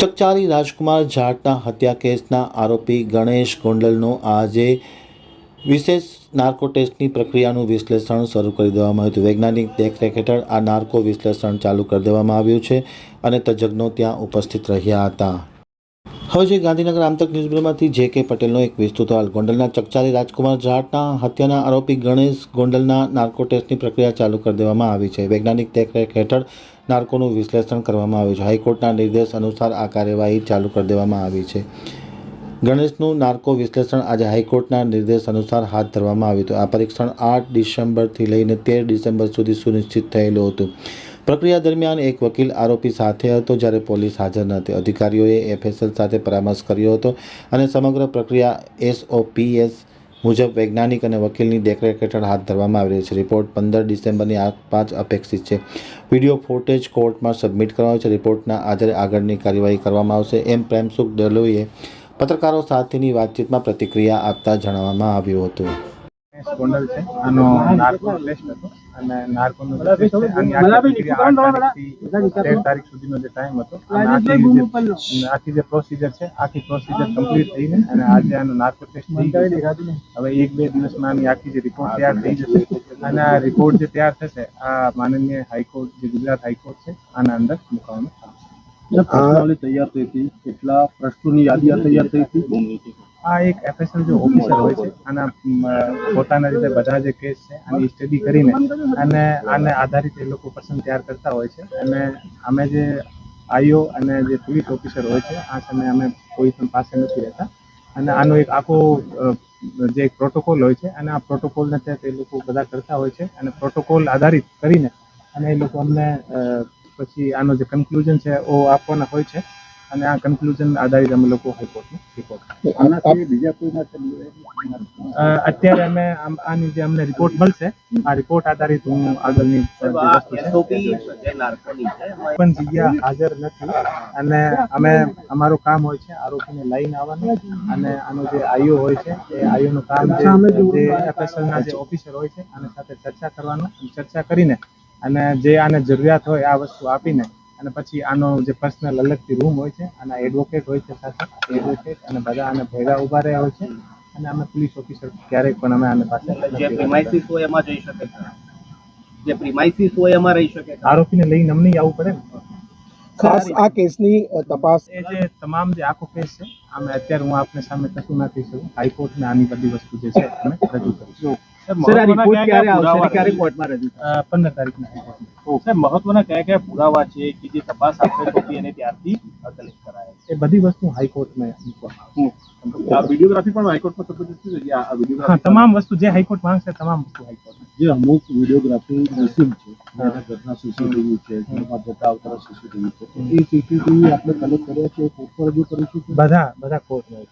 ચકચારી રાજકુમાર જાટના હત્યા કેસના આરોપી ગણેશ ગોંડલનો આજે વિશેષ નાર્કો ટેસ્ટની પ્રક્રિયાનું વિશ્લેષણ શરૂ કરી દેવામાં આવ્યું હતું। વૈજ્ઞાનિક દેખરેખ હેઠળ આ નાર્કો વિશ્લેષણ ચાલુ કરી દેવામાં આવ્યું છે અને તજજ્ઞો ત્યાં ઉપસ્થિત રહ્યા હતા। હવે જે ગાંધીનગર આમતક ન્યૂઝબ્યુરોમાંથી જે કે પટેલનો એક વિસ્તૃત અહેવાલ। ગોંડલના ચકચારી રાજકુમાર જાટના હત્યાના આરોપી ગણેશ ગોંડલના નાર્કો ટેસ્ટની પ્રક્રિયા ચાલુ કરી દેવામાં આવી છે। વૈજ્ઞાનિક દેખરેખ હેઠળ નાર્કોનું વિશ્લેષણ કરવામાં આવ્યું છે। હાઈકોર્ટના નિર્દેશ અનુસાર આ કાર્યવાહી ચાલુ કરી દેવામાં આવી છે। ગણેશનું નાર્કો વિશ્લેષણ આજે હાઈકોર્ટના નિર્દેશ અનુસાર હાથ ધરવામાં આવ્યું હતું। આ પરીક્ષણ 8 ડિસેમ્બરથી લઈને 13 ડિસેમ્બર સુધી સુનિશ્ચિત થયેલું હતું। પ્રક્રિયા દરમિયાન એક વકીલ આરોપી સાથે હતો જ્યારે પોલીસ હાજર ન હતી। અધિકારીઓએ એફએસએલ સાથે પરામર્શ કર્યો હતો અને સમગ્ર પ્રક્રિયા એસઓપીએસ મુજબ વૈજ્ઞાનિક અને વકીલની દેખરેખ હેઠળ હાથ ધરવામાં આવી રહી છે। રિપોર્ટ 15 ડિસેમ્બરની આસપાસ અપેક્ષિત છે। વિડીયો ફૂટેજ કોર્ટમાં સબમિટ કરવામાં છે। રિપોર્ટના આધારે આગળની કાર્યવાહી કરવામાં આવશે એમ પ્રેમસુખ ડલોઈએ પત્રકારો સાથેની વાતચીતમાં પ્રતિક્રિયા આપતા જણાવવામાં આવ્યું હતું। ગોંડલ છે આનો નાર્કો ટેસ્ટ હતો અને નાર્કોનો ટેસ્ટ આની આખી પ્રક્રિયા 8 તારીખથી 13 તારીખ સુધીનો જે ટાઈમ હતો અને આખી જે પ્રોસિજર છે આખી પ્રોસિજર કમ્પ્લીટ થઈને અને આજે આનો નાર્કો ટેસ્ટ થઈ ગયો છે। હવે 1-2 દિવસમાં આની આખી જે રિપોર્ટ તૈયાર થઈ જશે અને આ રિપોર્ટ જે તૈયાર થશે આ માનનીય હાઈકોર્ટ જે ગુજરાત હાઈકોર્ટ છે આના અંદર મૂકવામાં આવશે। પ્રશ્નાવલી તૈયાર થઈ હતી, કેટલા પ્રશ્નોની યાદી તૈયાર થઈ હતી। આ એક એફએસએલ જે ઓફિસર હોય છે આના પોતાના રીતે બધા જે કેસ છે આની સ્ટડી કરીને અને આને આધારિત એ લોકો પસંદ તૈયાર કરતા હોય છે અને અમે જે આઈઓ અને જે પોલીસ ઓફિસર હોય છે આ સમયે અમે કોઈ પણ પાસે નથી રહેતા અને આનો એક આખો જે એક પ્રોટોકોલ હોય છે અને આ પ્રોટોકોલને તહેત એ લોકો બધા કરતા હોય છે અને પ્રોટોકોલ આધારિત કરીને અને એ લોકો અમને પછી આનો જે કન્ક્લુઝન છે એ આપવાના હોય છે અને આ કન્ક્લુઝન આધારિત અમે લોકો હાઈકોર્ટને રિપોર્ટ બીજા કોઈ અત્યારે અમે આની જે અમને રિપોર્ટ મળશે આ રિપોર્ટ આધારિત હું આગળની પણ જગ્યા હાજર નથી અને અમે અમારું કામ હોય છે આરોપીને લઈને આવવાનું અને આનો જે આઈઓ હોય છે એ આઈઓનું કામ જે એફએસએલના જે ઓફિસર હોય છે આની સાથે ચર્ચા કરવાનું ચર્ચા કરીને અને જે આને જરૂરિયાત હોય આ વસ્તુ આપીને અને પછી આનો જે પર્સનલ અલગથી રૂમ હોય છે અને એડવોકેટ હોય છે સાથે એડવોકેટ અને બધા આને ભેગા ઊભા રહ્યા હોય છે અને અમે પોલીસ ઓફિસર ક્યારેક પણ અમે આને પાસે જે પ્રિમાઇસીસ હોય એમાં જઈ શકે જે પ્રિમાઇસીસ હોય એમાં રહી શકે આરોપીને લઈને અમને આવવું પડે ને ખાસ આ કેસની તપાસ એ જે તમામ જે આખો કેસ છે અમે અત્યારે હું આપને સામે કશું ના કહી શકું। હાઈકોર્ટને આની બધી વસ્તુ જે છે અમે રજૂ કરીશું। 15 તારીખના મહત્વના કયા કયા પુરાવા છે કે જે તપાસ આપણે સોંપી અને ત્યારથી કલેક્ટ કરાય એ બધી વસ્તુ હાઈકોર્ટમાં મૂકવામાં આ વિડીયોગ્રાફી પણ હાઈકોર્ટમાં સબમિટ થશે આ વિડીયોગ્રાફી હા તમામ વસ્તુ જે હાઈકોર્ટ માંગશે તમામ વસ્તુ હાઈકોર્ટમાં જે અમુક વિડીયોગ્રાફી મિસિંગ છે ઘરના સીસીટીવી છે ઘરમાં જતા આવતા સીસીટીવી છે એ સીસીટીવી આપણે કલેક્ટ કર્યા છે કોર્ટ પર રજૂ કરીશું। બધા કોર્ટમાં